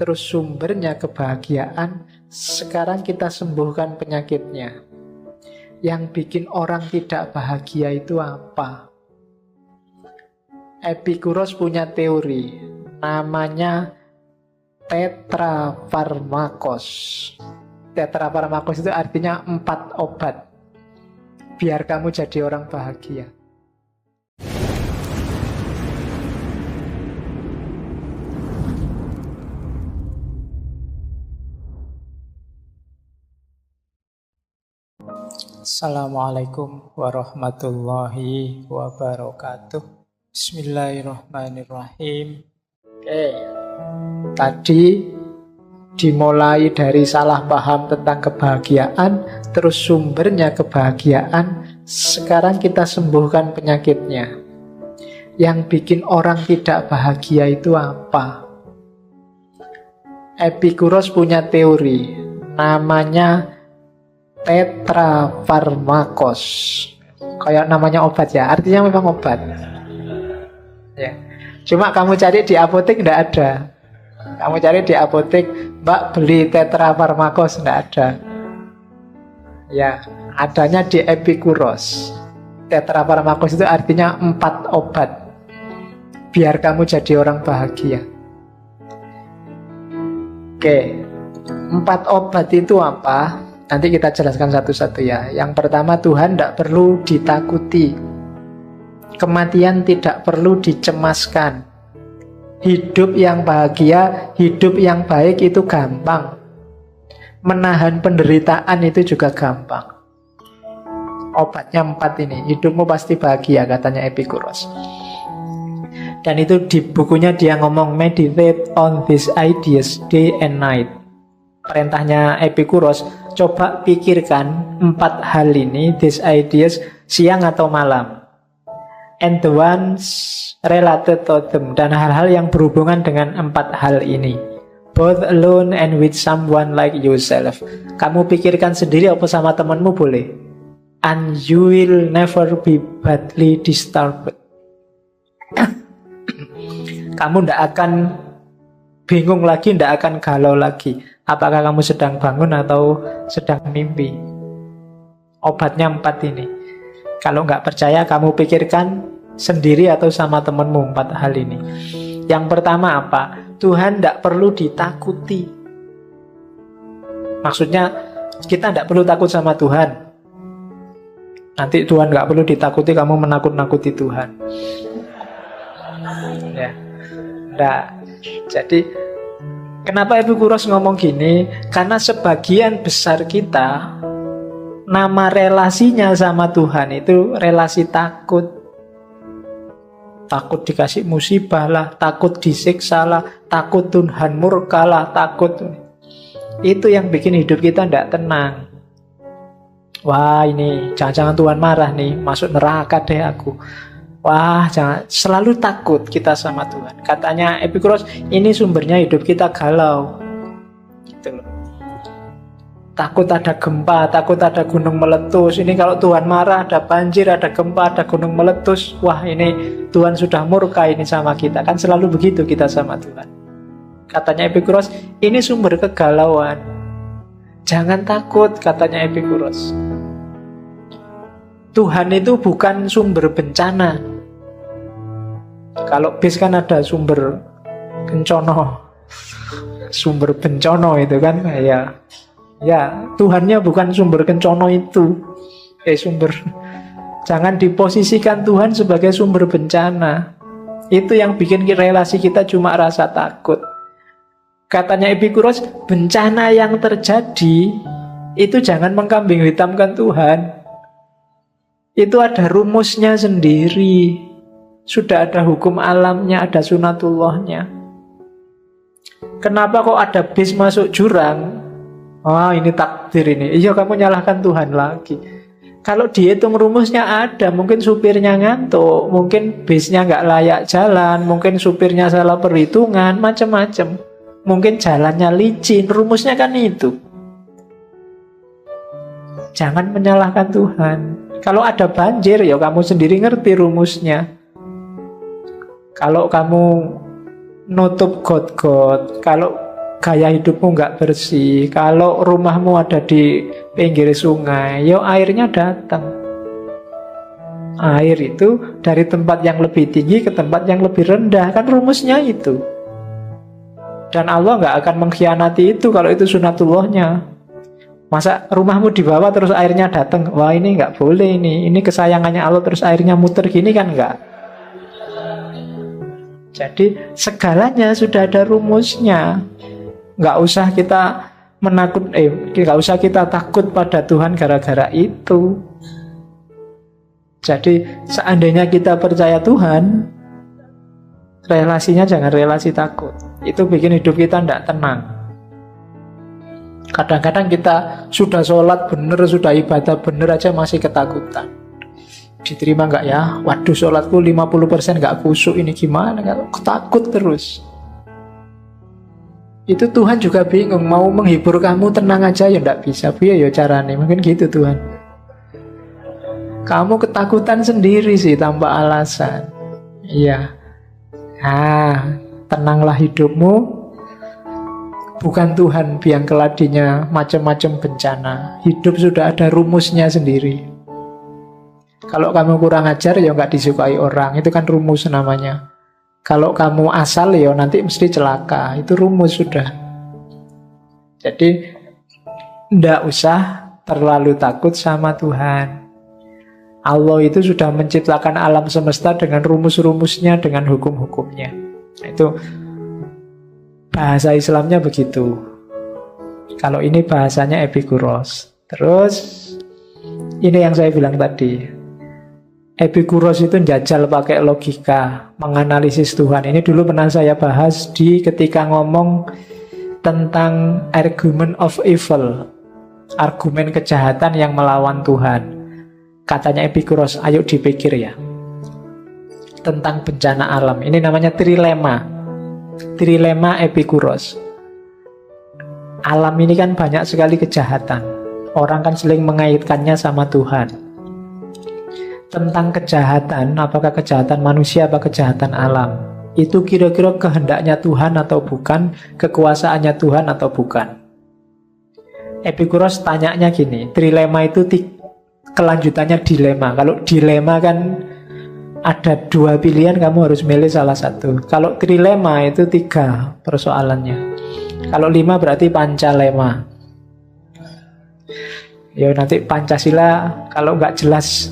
terus sumbernya kebahagiaan, sekarang kita sembuhkan penyakitnya. Yang bikin orang tidak bahagia itu apa? Epikuros punya teori, namanya tetrafarmakos. Tetrafarmakos itu artinya 4 obat biar kamu jadi orang bahagia. Assalamualaikum warahmatullahi wabarakatuh. Bismillahirrahmanirrahim. Oke, tadi dimulai dari salah paham tentang kebahagiaan, terus sumbernya kebahagiaan, sekarang kita sembuhkan penyakitnya. Yang bikin orang tidak bahagia itu apa? Epikuros punya teori, namanya tetrafarmakos. Kayak namanya obat ya, artinya memang obat ya. Cuma kamu cari di apotek tidak ada. Kamu cari di apotek, Mbak beli tetrafarmakos, tidak ada. Ya, adanya di Epikuros. Tetrafarmakos itu artinya 4 obat biar kamu jadi orang bahagia. Oke, 4 obat itu apa? Nanti kita jelaskan satu-satu ya. Yang pertama, Tuhan tidak perlu ditakuti. Kematian tidak perlu dicemaskan. Hidup yang bahagia, hidup yang baik itu gampang. Menahan penderitaan itu juga gampang. Obatnya 4 ini. Hidupmu pasti bahagia, katanya Epikuros. Dan itu di bukunya dia ngomong, meditate on these ideas day and night. Perintahnya Epikuros, coba pikirkan 4 hal ini, these ideas, siang atau malam. And the ones related to them, dan hal-hal yang berhubungan dengan 4 hal ini, both alone and with someone like yourself. Kamu pikirkan sendiri apa sama temanmu boleh. And you will never be badly disturbed. Kamu tidak akan bingung lagi, tidak akan galau lagi. Apakah kamu sedang bangun atau sedang mimpi? Obatnya 4 ini. Kalau nggak percaya, kamu pikirkan sendiri atau sama temanmu 4 hal ini. Yang pertama apa? Tuhan tidak perlu ditakuti. Maksudnya, kita tidak perlu takut sama Tuhan. Nanti Tuhan nggak perlu ditakuti, kamu menakut-nakuti Tuhan. Ya, nah, jadi kenapa Epikuros ngomong gini? Karena sebagian besar kita, nama relasinya sama Tuhan itu relasi takut. Takut dikasih musibah lah, takut disiksa lah, takut Tuhan murka lah, takut. Itu yang bikin hidup kita tidak tenang. Wah, ini jangan-jangan Tuhan marah nih, masuk neraka deh aku. Wah, jangan, selalu takut kita sama Tuhan. Katanya Epikuros, ini sumbernya hidup kita galau. Gitu loh. Takut ada gempa, takut ada gunung meletus. Ini kalau Tuhan marah, ada banjir, ada gempa, ada gunung meletus. Wah, ini Tuhan sudah murka ini sama kita. Kan selalu begitu kita sama Tuhan. Katanya Epikuros, ini sumber kegalauan. Jangan takut, katanya Epikuros. Tuhan itu bukan sumber bencana. Kalau bis kan ada sumber kencono, sumber bencono itu kan, ya Tuhannya bukan sumber kencono itu. Jangan diposisikan Tuhan sebagai sumber bencana. Itu yang bikin relasi kita cuma rasa takut. Katanya Epikuros, bencana yang terjadi itu jangan mengkambing hitamkan Tuhan. Itu ada rumusnya sendiri. Sudah ada hukum alamnya, ada sunatullahnya. Kenapa kok ada bis masuk jurang? Oh, ini takdir ini. Iya, kamu nyalahkan Tuhan lagi. Kalau dihitung rumusnya ada, mungkin supirnya ngantuk, mungkin bisnya nggak layak jalan, mungkin supirnya salah perhitungan, macam-macam. Mungkin jalannya licin, rumusnya kan itu. Jangan menyalahkan Tuhan. Kalau ada banjir, ya kamu sendiri ngerti rumusnya. Kalau kamu nutup got-got, kalau gaya hidupmu nggak bersih, kalau rumahmu ada di pinggir sungai, yo airnya datang. Air itu dari tempat yang lebih tinggi ke tempat yang lebih rendah, kan rumusnya itu. Dan Allah nggak akan mengkhianati itu kalau itu sunatullahnya. Masa rumahmu di bawah terus airnya datang, wah ini nggak boleh, ini kesayangannya Allah terus airnya muter gini kan nggak. Jadi segalanya sudah ada rumusnya. Nggak usah kita nggak usah kita takut pada Tuhan gara-gara itu. Jadi seandainya kita percaya Tuhan, relasinya jangan relasi takut. Itu bikin hidup kita tidak tenang. Kadang-kadang kita sudah sholat bener, sudah ibadah bener aja masih ketakutan. Diterima nggak ya? Waduh, sholatku 50% nggak khusyuk, ini gimana? Takut terus. Itu Tuhan juga bingung, mau menghibur kamu tenang aja ya nggak bisa. Biar ya caranya, mungkin gitu Tuhan. Kamu ketakutan sendiri sih tanpa alasan. Iya. Tenanglah hidupmu. Bukan Tuhan biang keladinya macam-macam bencana. Hidup sudah ada rumusnya sendiri. Kalau kamu kurang ajar ya nggak disukai orang, itu kan rumus namanya. Kalau kamu asal ya nanti mesti celaka, itu rumus sudah. Jadi ndak usah terlalu takut sama Tuhan. Allah itu sudah menciptakan alam semesta dengan rumus-rumusnya, dengan hukum-hukumnya. Itu bahasa Islamnya begitu. Kalau ini bahasanya Epikuros. Terus ini yang saya bilang tadi. Epikuros itu jajal pakai logika, menganalisis Tuhan. Ini dulu pernah saya bahas ketika ngomong tentang argument of evil, argumen kejahatan yang melawan Tuhan. Katanya Epikuros, ayo dipikir ya, tentang bencana alam. Ini namanya trilema. Trilema Epikuros. Alam ini kan banyak sekali kejahatan. Orang kan sering mengaitkannya sama Tuhan. Tentang kejahatan, apakah kejahatan manusia atau kejahatan alam, itu kira-kira kehendaknya Tuhan atau bukan, kekuasaannya Tuhan atau bukan. Epikuros tanyanya gini, trilema itu kelanjutannya dilema. Kalau dilema kan ada dua pilihan, kamu harus milih salah satu. Kalau trilema itu 3 persoalannya. Kalau 5 berarti pancalema. Ya nanti Pancasila kalau nggak jelas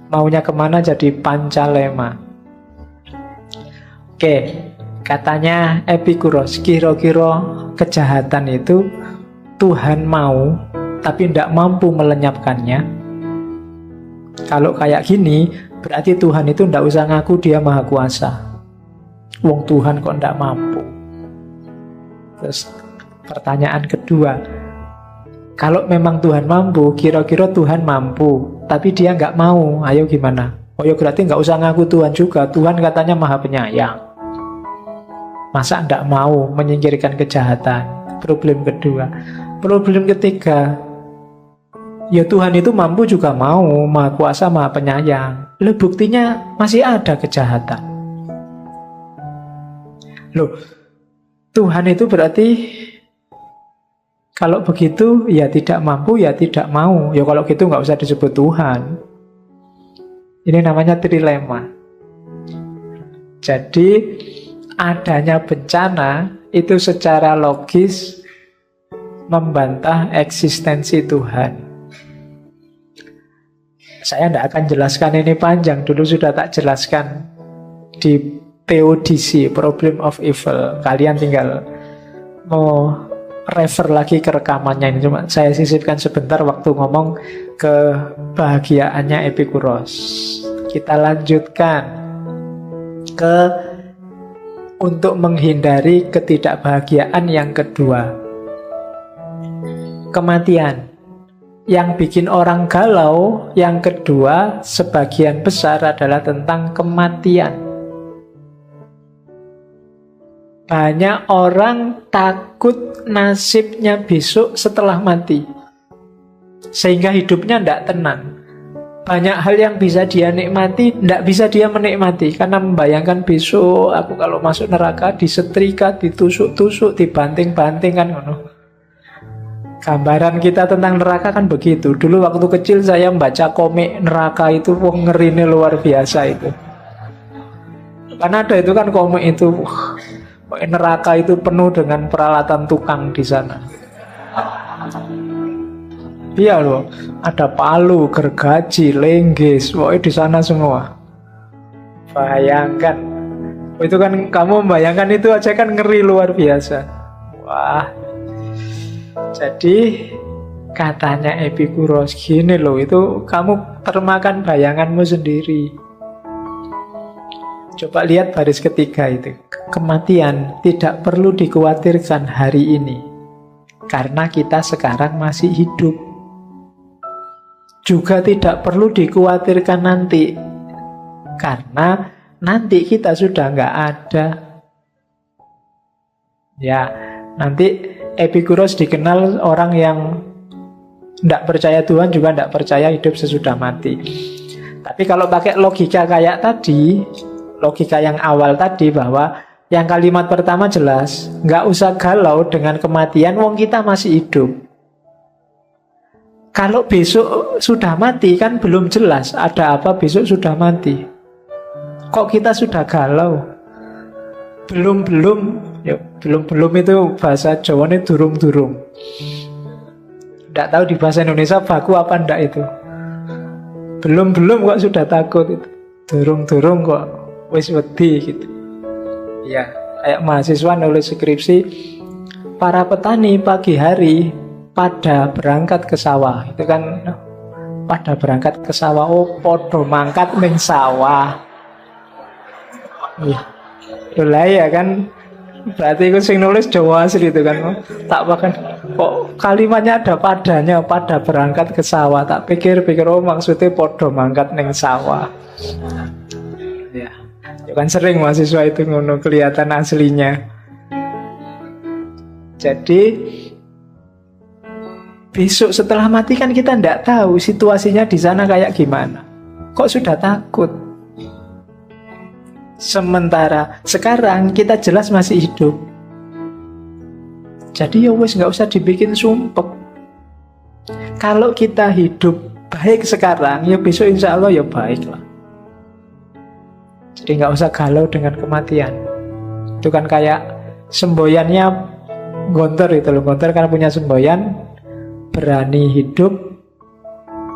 maunya kemana jadi pancalema. Oke, katanya Epikuros, kira-kira kejahatan itu Tuhan mau tapi tidak mampu melenyapkannya. Kalau kayak gini, berarti Tuhan itu tidak usah ngaku dia maha kuasa. Wong Tuhan kok tidak mampu. Terus pertanyaan kedua, kalau memang Tuhan mampu, kira-kira Tuhan mampu, tapi dia nggak mau, ayo gimana? Oh ya berarti nggak usah ngaku Tuhan juga. Tuhan katanya maha penyayang. Masa nggak mau menyingkirkan kejahatan? Problem kedua. Problem ketiga, ya Tuhan itu mampu juga mau, maha kuasa, maha penyayang. Loh buktinya masih ada kejahatan. Loh, Tuhan itu berarti kalau begitu ya tidak mampu, ya tidak mau. Ya kalau gitu nggak usah disebut Tuhan. Ini namanya trilema. Jadi adanya bencana itu secara logis membantah eksistensi Tuhan. Saya tidak akan jelaskan ini panjang, dulu sudah tak jelaskan di PODC, Problem of Evil. Kalian tinggal mau refer lagi ke rekamannya ini, cuma saya sisipkan sebentar waktu ngomong kebahagiaannya Epikuros. Kita lanjutkan ke untuk menghindari ketidakbahagiaan yang kedua, kematian. Yang bikin orang galau yang kedua sebagian besar adalah tentang kematian. Banyak orang takut nasibnya besok setelah mati, sehingga hidupnya tidak tenang. Banyak hal yang bisa dia nikmati, tidak bisa dia menikmati karena membayangkan besok aku kalau masuk neraka disetrika, ditusuk-tusuk, dibanting-banting kan ngono. Gambaran kita tentang neraka kan begitu. Dulu waktu kecil saya membaca komik neraka itu, ngerinya luar biasa itu. Karena ada itu kan komik itu, neraka itu penuh dengan peralatan tukang di sana. Iya loh, ada palu, gergaji, lenggis, pokoknya di sana semua. Bayangkan, itu kan kamu membayangkan itu aja kan ngeri luar biasa. Wah, jadi katanya Epikuros gini loh, itu kamu termakan bayanganmu sendiri. Coba lihat baris ketiga itu, kematian tidak perlu dikhawatirkan hari ini, karena kita sekarang masih hidup. Juga tidak perlu dikhawatirkan nanti, karena nanti kita sudah nggak ada. Ya, nanti Epikuros dikenal orang yang tidak percaya Tuhan, juga tidak percaya hidup sesudah mati. Tapi kalau pakai logika kayak tadi, logika yang awal tadi, bahwa yang kalimat pertama jelas, nggak usah galau dengan kematian, wong kita masih hidup. Kalau besok sudah mati kan belum jelas ada apa besok sudah mati. Kok kita sudah galau? Belum ya, belum itu bahasa Jawanya durung. Tidak tahu di bahasa Indonesia baku apa ndak itu. Belum kok sudah takut itu. Durung kok wis wedi gitu. Ya, kayak mahasiswa nulis skripsi, para petani pagi hari pada berangkat ke sawah. Itu kan pada berangkat ke sawah, oh podo mangkat ning sawah. Itulah ya kan, berarti itu sing nulis Jawa asli itu kan. Tak bahkan kok kalimatnya ada padanya, pada berangkat ke sawah. Tak pikir oh maksudnya podo mangkat ning sawah. Ya kan sering mahasiswa itu ngono, kelihatan aslinya. Jadi besok setelah mati kan kita tidak tahu situasinya di sana kayak gimana. Kok sudah takut? Sementara sekarang kita jelas masih hidup. Jadi ya wes nggak usah dibikin sumpek. Kalau kita hidup baik sekarang, ya besok insya Allah ya baik lah. Jadi nggak usah galau dengan kematian. Itu kan kayak semboyannya Gontor itu loh. Gontor kan punya semboyan, berani hidup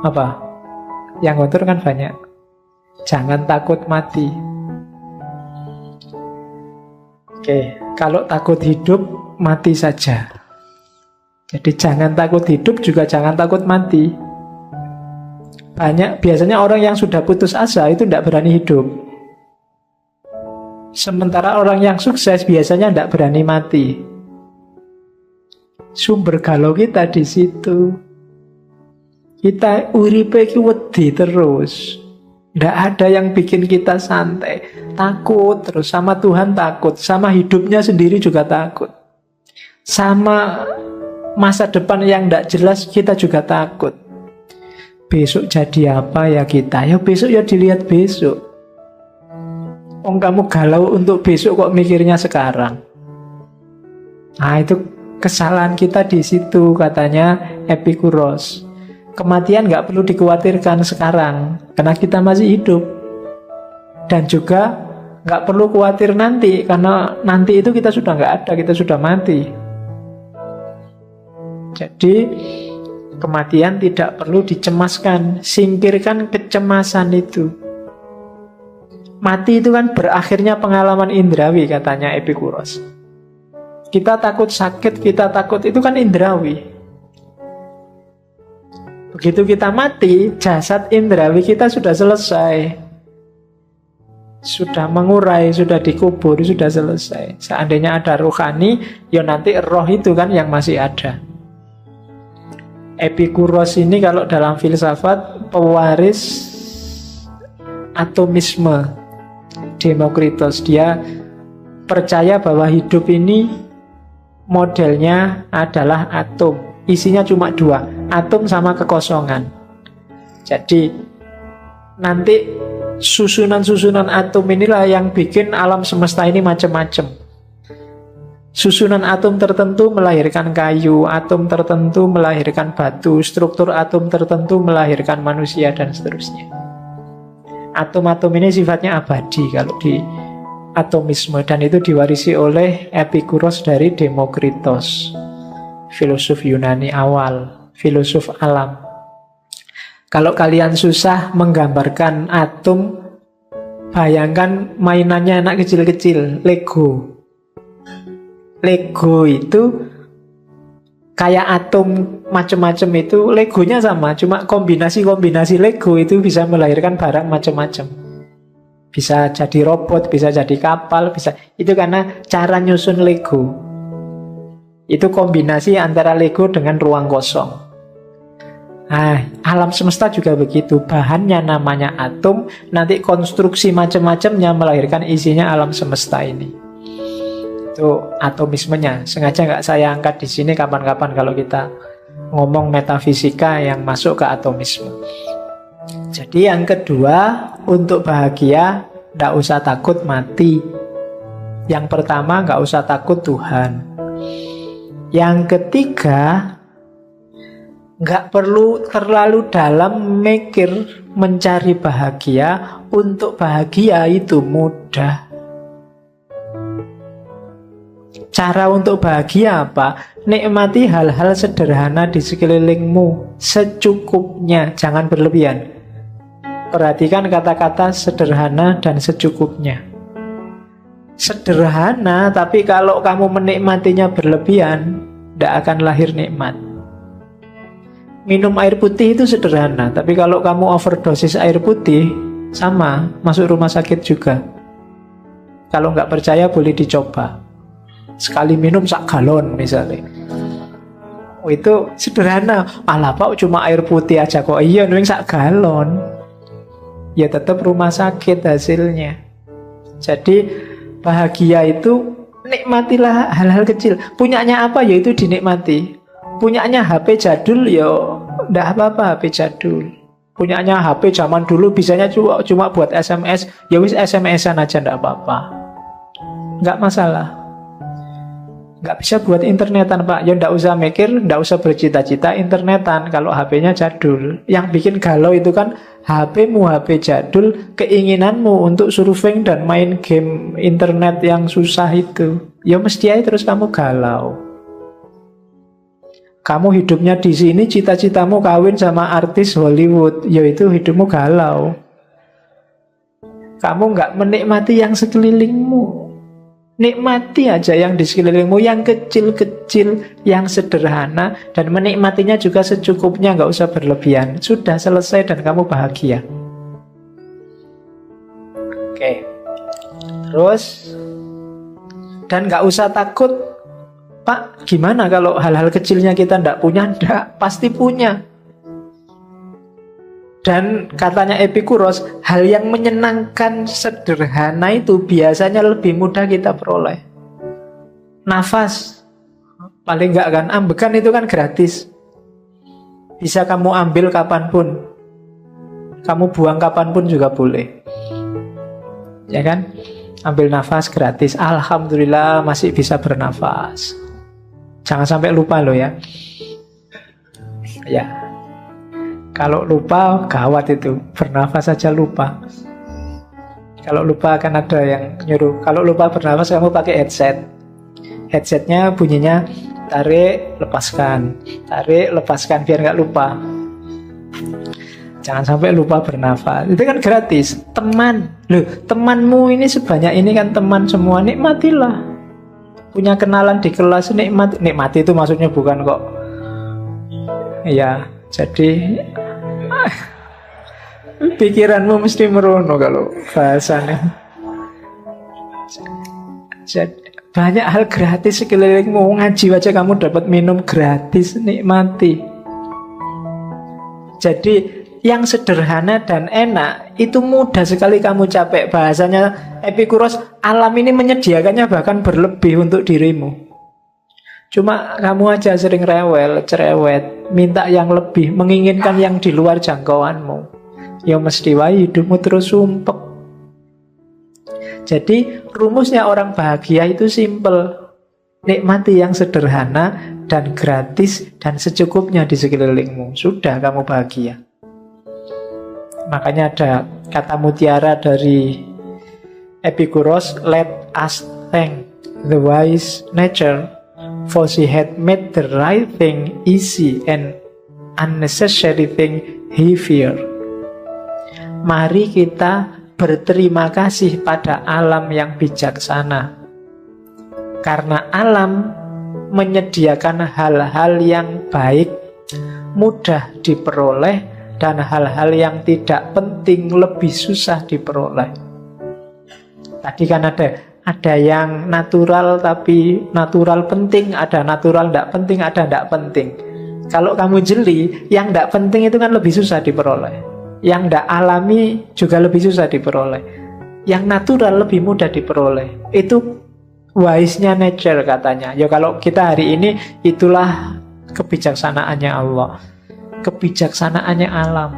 apa? Yang Gontor kan banyak. Jangan takut mati. Oke, kalau takut hidup mati saja. Jadi jangan takut hidup, juga jangan takut mati. Biasanya orang yang sudah putus asa itu tidak berani hidup. Sementara orang yang sukses biasanya tidak berani mati. Sumber galau kita di situ. Kita uripe ki wedi terus. Tidak ada yang bikin kita santai. Takut terus, sama Tuhan takut, sama hidupnya sendiri juga takut. Sama masa depan yang tidak jelas kita juga takut. Besok jadi apa ya kita? Ya besok ya dilihat besok. Kamu galau untuk besok kok mikirnya sekarang. Nah itu kesalahan kita di situ, katanya Epikuros. Kematian nggak perlu dikhawatirkan sekarang karena kita masih hidup. Dan juga nggak perlu khawatir nanti, karena nanti itu kita sudah nggak ada, kita sudah mati. Jadi kematian tidak perlu dicemaskan. Singkirkan kecemasan itu. Mati itu kan berakhirnya pengalaman indrawi, katanya Epikuros. Kita takut sakit, kita takut, itu kan indrawi. Begitu kita mati, jasad indrawi kita sudah selesai. Sudah mengurai, sudah dikubur, sudah selesai. Seandainya ada rohani, ya nanti roh itu kan yang masih ada. Epikuros ini kalau dalam filsafat pewaris atomisme Demokritos. Dia percaya bahwa hidup ini modelnya adalah atom. Isinya cuma dua, atom sama kekosongan. Jadi nanti susunan-susunan atom inilah yang bikin alam semesta ini macam-macam. Susunan atom tertentu melahirkan kayu, atom tertentu melahirkan batu, struktur atom tertentu melahirkan manusia, dan seterusnya. Atom-atom ini sifatnya abadi kalau di atomisme, dan itu diwarisi oleh Epikuros dari Demokritos, filosof Yunani awal, filosof alam. Kalau kalian susah menggambarkan atom, bayangkan mainannya anak kecil-kecil, Lego. Lego itu kayak atom macam-macam itu, Legonya sama, cuma kombinasi-kombinasi Lego itu bisa melahirkan barang macam-macam. Bisa jadi robot, bisa jadi kapal, bisa. Itu karena cara nyusun Lego. Itu kombinasi antara Lego dengan ruang kosong. Nah, alam semesta juga begitu. Bahannya namanya atom, nanti konstruksi macam-macamnya melahirkan isinya alam semesta ini. Itu atomismenya. Sengaja nggak saya angkat di sini, kapan-kapan kalau kita ngomong metafisika yang masuk ke atomisme. Jadi yang kedua, untuk bahagia nggak usah takut mati. Yang pertama, nggak usah takut Tuhan. Yang ketiga, nggak perlu terlalu dalam mikir mencari bahagia. Untuk bahagia itu mudah. Cara untuk bahagia apa? Nikmati hal-hal sederhana di sekelilingmu secukupnya, jangan berlebihan. Perhatikan kata-kata sederhana dan secukupnya. Sederhana, tapi kalau kamu menikmatinya berlebihan, tidak akan lahir nikmat. Minum air putih itu sederhana, tapi kalau kamu overdosis air putih, sama, masuk rumah sakit juga. Kalau nggak percaya boleh dicoba. Sekali minum sak galon misalnya. Oh, itu sederhana. Alah Pak, cuma air putih aja kok. Iya, nuing sak galon. Ya tetap rumah sakit hasilnya. Jadi bahagia itu nikmatilah hal-hal kecil. Punyanya apa ya itu dinikmati. Punyanya HP jadul ya ndak apa-apa HP jadul. Punyanya HP zaman dulu bisanya cuma buat SMS, ya wis SMS-an aja ndak apa-apa. Nggak masalah. Nggak bisa buat internetan Pak, ya nggak usah mikir, nggak usah bercita-cita internetan kalau HP-nya jadul. Yang bikin galau itu kan HP-mu, HP jadul, keinginanmu untuk surfing dan main game internet yang susah itu. Ya mesti aja terus kamu galau. Kamu hidupnya di sini, cita-citamu kawin sama artis Hollywood, ya itu hidupmu galau. Kamu nggak menikmati yang sekelilingmu. Nikmati aja yang di sekelilingmu, yang kecil-kecil, yang sederhana, dan menikmatinya juga secukupnya, nggak usah berlebihan. Sudah selesai dan kamu bahagia. Oke. Terus, dan nggak usah takut, Pak, gimana kalau hal-hal kecilnya kita nggak punya? Nggak, pasti punya. Dan katanya Epikuros, hal yang menyenangkan sederhana itu biasanya lebih mudah kita peroleh. Nafas, paling enggak kan, ambekan itu kan gratis. Bisa kamu ambil kapanpun. Kamu buang kapanpun juga boleh. Ya kan? Ambil nafas gratis. Alhamdulillah masih bisa bernafas. Jangan sampai lupa loh ya. Ya. Kalau lupa, gawat itu. Bernafas saja lupa. Kalau lupa akan ada yang nyuruh. Kalau lupa bernafas, kamu pakai headset. Headsetnya bunyinya tarik, lepaskan. Tarik, lepaskan, biar nggak lupa. Jangan sampai lupa bernafas. Itu kan gratis. Teman. Loh, temanmu ini sebanyak ini kan teman semua. Nikmatilah. Punya kenalan di kelas, nikmati. Nikmati itu maksudnya bukan kok. Ya, jadi pikiranmu mesti merono kalau bahasanya. Jadi, banyak hal gratis sekelilingmu. Ngaji aja kamu dapat minum gratis, nikmati. Jadi yang sederhana dan enak itu mudah sekali kamu capek. Bahasanya Epikuros, alam ini menyediakannya bahkan berlebih untuk dirimu. Cuma kamu aja sering rewel, cerewet, minta yang lebih, menginginkan yang di luar jangkauanmu. ya mesti wae hidupmu terus sumpek. Jadi rumusnya orang bahagia itu simple. Nikmati yang sederhana dan gratis dan secukupnya di sekelilingmu. Sudah kamu bahagia. Makanya ada kata mutiara dari Epikuros, let us thank the wise nature, for she had made the right thing easy and unnecessary thing heavier. Mari kita berterima kasih pada alam yang bijaksana. Karena alam menyediakan hal-hal yang baik, mudah diperoleh, dan hal-hal yang tidak penting lebih susah diperoleh. Tadi kan ada yang natural tapi natural penting, ada natural tidak penting, ada tidak penting. Kalau kamu jeli, yang tidak penting itu kan lebih susah diperoleh. Yang tidak alami juga lebih susah diperoleh. Yang natural lebih mudah diperoleh. Itu wise-nya nature katanya. Ya kalau kita hari ini, itulah kebijaksanaannya Allah, kebijaksanaannya alam.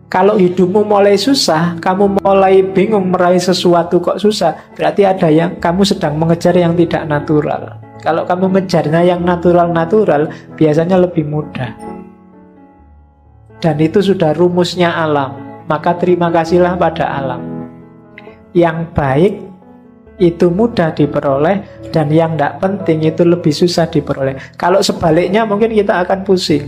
Kalau hidupmu mulai susah, kamu mulai bingung meraih sesuatu kok susah, berarti ada yang kamu sedang mengejar yang tidak natural. Kalau kamu mengejarnya yang natural-natural, biasanya lebih mudah. Dan itu sudah rumusnya alam. Maka terima kasihlah pada alam. Yang baik itu mudah diperoleh, dan yang tidak penting itu lebih susah diperoleh. Kalau sebaliknya mungkin kita akan pusing.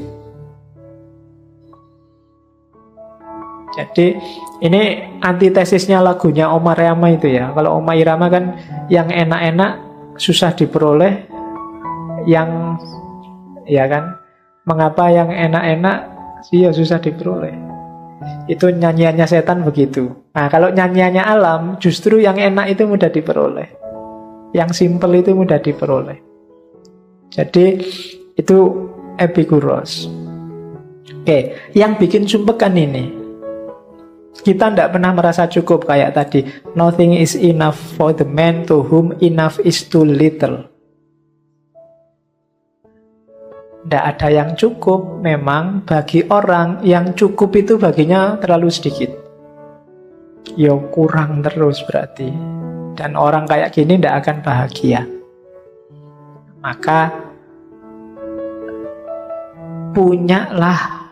Jadi ini antitesisnya lagunya Omar Irama itu ya. Kalau Omar Irama kan yang enak-enak susah diperoleh, yang ya kan, mengapa yang enak-enak sih ya susah diperoleh. Itu nyanyiannya setan begitu. Nah kalau nyanyiannya alam, justru yang enak itu mudah diperoleh, yang simple itu mudah diperoleh. Jadi itu Epikuros. Oke, yang bikin sumpek kan ini, kita tidak pernah merasa cukup kayak tadi. Nothing is enough for the man to whom enough is too little. Tidak ada yang cukup memang bagi orang yang cukup itu baginya terlalu sedikit. Ya kurang terus berarti. Dan orang kayak gini tidak akan bahagia. Maka punyalah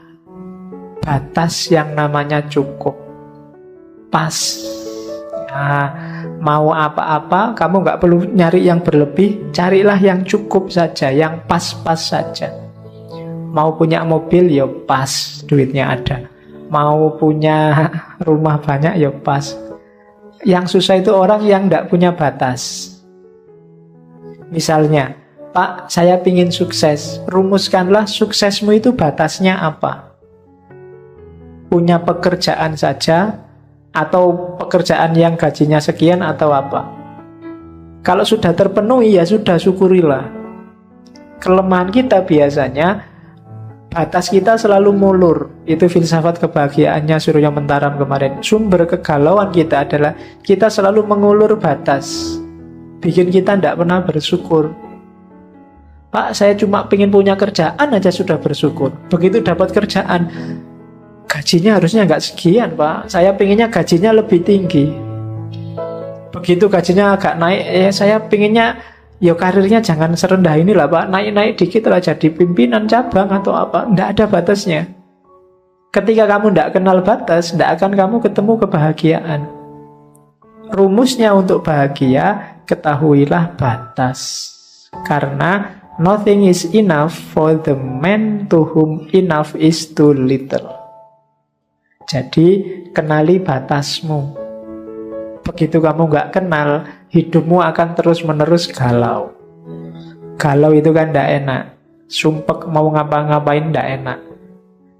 batas yang namanya cukup. Pas. Nah, mau apa-apa, kamu nggak perlu nyari yang berlebih, carilah yang cukup saja, yang pas-pas saja. Mau punya mobil, ya pas, duitnya ada. Mau punya rumah banyak, ya pas. Yang susah itu orang yang nggak punya batas. Misalnya, Pak, saya pingin sukses. Rumuskanlah suksesmu itu batasnya apa? Punya pekerjaan saja, atau pekerjaan yang gajinya sekian, atau apa? Kalau sudah terpenuhi ya sudah, syukurilah. Kelemahan kita biasanya batas kita selalu mulur. Itu filsafat kebahagiaannya Surya Mentaram kemarin. Sumber kegalauan kita adalah kita selalu mengulur batas, bikin kita tidak pernah bersyukur. Pak, saya cuma pengen punya kerjaan aja sudah bersyukur. Begitu dapat kerjaan, gajinya harusnya nggak sekian, Pak. Saya pengennya gajinya lebih tinggi. Begitu gajinya agak naik, saya pengennya ya karirnya jangan serendah inilah, Pak. Naik-naik dikit lah jadi pimpinan cabang atau apa. Nggak ada batasnya. Ketika kamu nggak kenal batas, nggak akan kamu ketemu kebahagiaan. Rumusnya untuk bahagia, ketahuilah batas. Karena nothing is enough for the man to whom enough is too little. Jadi kenali batasmu. Begitu kamu nggak kenal, hidupmu akan terus-menerus galau. Galau itu kan tidak enak. Sumpek mau ngapa-ngapain tidak enak.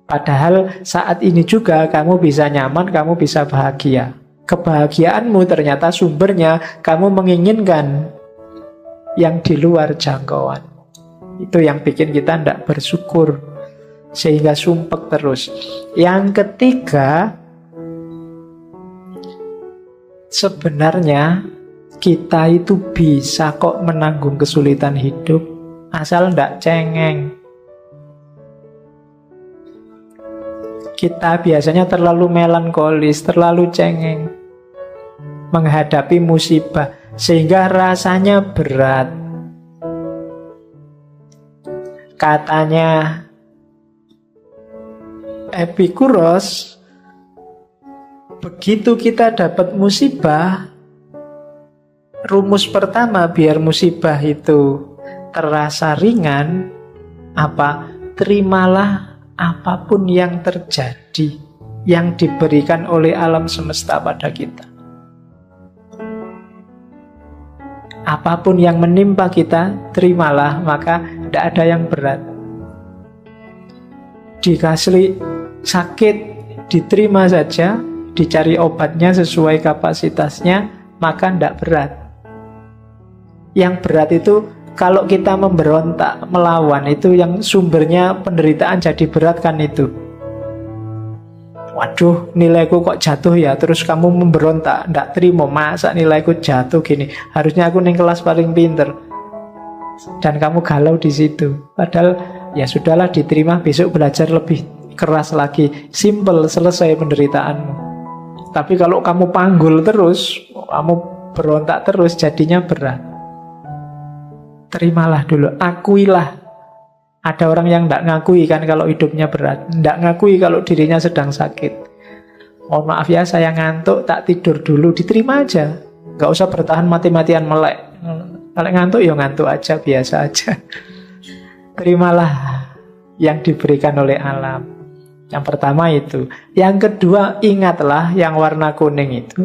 Padahal saat ini juga kamu bisa nyaman, kamu bisa bahagia. Kebahagiaanmu ternyata sumbernya kamu menginginkan yang di luar jangkauan. Itu yang bikin kita tidak bersyukur, sehingga sumpek terus. Yang ketiga, sebenarnya kita itu bisa kok menanggung kesulitan hidup, asal ndak cengeng. Kita biasanya terlalu melankolis, terlalu cengeng menghadapi musibah, sehingga rasanya berat. Katanya Epikuros, begitu kita dapat musibah, rumus pertama biar musibah itu terasa ringan, apa? Terimalah apapun yang terjadi, yang diberikan oleh alam semesta pada kita. Apapun yang menimpa kita, terimalah, maka tidak ada yang berat. Dikasih sakit, diterima saja, dicari obatnya sesuai kapasitasnya, maka tidak berat. Yang berat itu kalau kita memberontak, melawan, itu yang sumbernya penderitaan jadi berat kan itu. Waduh, nilaiku kok jatuh ya, terus kamu memberontak, ndak terima, masa nilaiku jatuh gini, harusnya aku ning kelas paling pinter. Dan kamu galau di situ. Padahal ya sudahlah, diterima, besok belajar lebih keras lagi. Simple, selesai penderitaanmu. Tapi kalau kamu panggul terus, kamu berontak terus, jadinya berat. Terimalah dulu, akuilah. Ada orang yang tidak ngakui kan kalau hidupnya berat, tidak ngakui kalau dirinya sedang sakit. Mohon maaf ya, saya ngantuk, tak tidur dulu, diterima aja. Gak usah bertahan mati-matian melek. Kalau ngantuk ya ngantuk aja, biasa aja. Terimalah yang diberikan oleh alam. Yang pertama itu. Yang kedua, ingatlah yang warna kuning itu.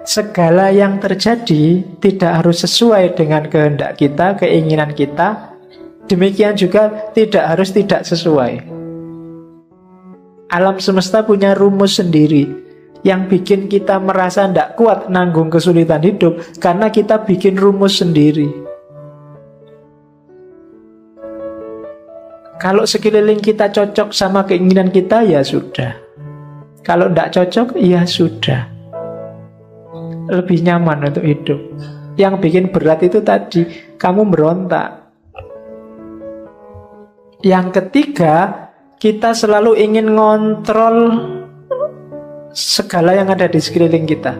Segala yang terjadi tidak harus sesuai dengan kehendak kita, keinginan kita. Demikian juga tidak harus tidak sesuai. Alam semesta punya rumus sendiri yang bikin kita merasa tidak kuat nanggung kesulitan hidup, karena kita bikin rumus sendiri. Kalau sekeliling kita cocok sama keinginan kita, ya sudah. Kalau tidak cocok, ya sudah. Lebih nyaman untuk hidup. Yang bikin berat itu tadi, kamu berontak. Yang ketiga, kita selalu ingin ngontrol segala yang ada di sekeliling kita.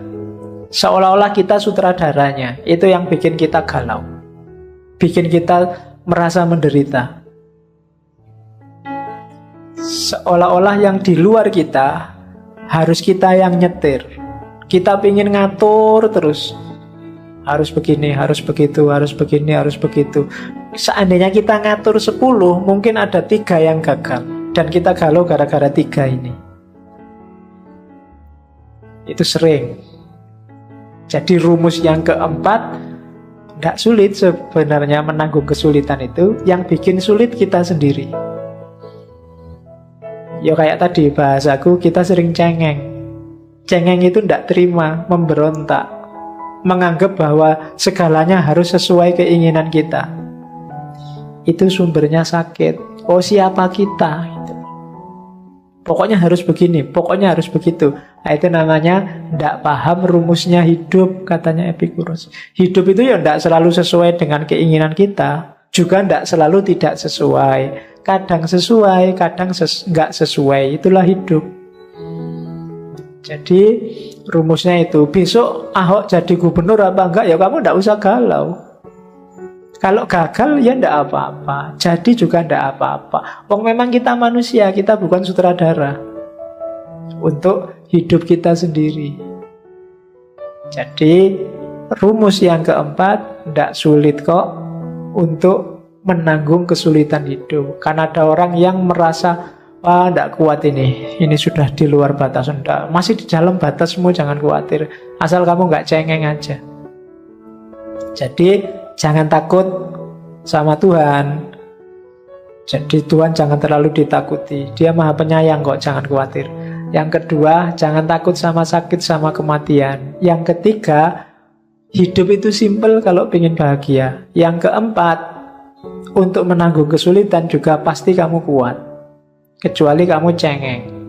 Seolah-olah kita sutradaranya. Itu yang bikin kita galau, bikin kita merasa menderita. Seolah-olah yang di luar kita harus kita yang nyetir. Kita ingin ngatur terus. Harus begini, harus begitu, harus begini, harus begitu. Seandainya kita ngatur 10, mungkin ada 3 yang gagal. Dan kita galau gara-gara 3 ini. Itu sering. Jadi rumus yang keempat, tidak sulit sebenarnya menanggung kesulitan itu. Yang bikin sulit kita sendiri. Ya kayak tadi bahasaku, kita sering cengeng. Cengeng itu tidak terima, memberontak, menganggap bahwa segalanya harus sesuai keinginan kita. Itu sumbernya sakit. Oh, siapa kita? Gitu. Pokoknya harus begini, pokoknya harus begitu. Nah, itu namanya tidak paham rumusnya hidup, katanya Epikuros. Hidup itu ya tidak selalu sesuai dengan keinginan kita, juga tidak selalu tidak sesuai. Kadang sesuai, kadang nggak sesuai. Itulah hidup. Jadi rumusnya itu, besok Ahok jadi gubernur apa enggak, ya kamu enggak usah galau. Kalau gagal ya enggak apa-apa, jadi juga enggak apa-apa. Wong memang kita manusia, kita bukan sutradara untuk hidup kita sendiri. Jadi rumus yang keempat enggak sulit kok untuk menanggung kesulitan hidup. Karena ada orang yang merasa, wah, tidak kuat ini sudah di luar batas. Enggak, masih di dalam batasmu, jangan khawatir. Asal kamu nggak cengeng aja. Jadi jangan takut sama Tuhan. Jadi Tuhan jangan terlalu ditakuti. Dia maha penyayang kok, jangan khawatir. Yang kedua, jangan takut sama sakit, sama kematian. Yang ketiga, hidup itu simpel kalau ingin bahagia. Yang keempat, untuk menanggung kesulitan juga pasti kamu kuat. Kecuali kamu cengeng.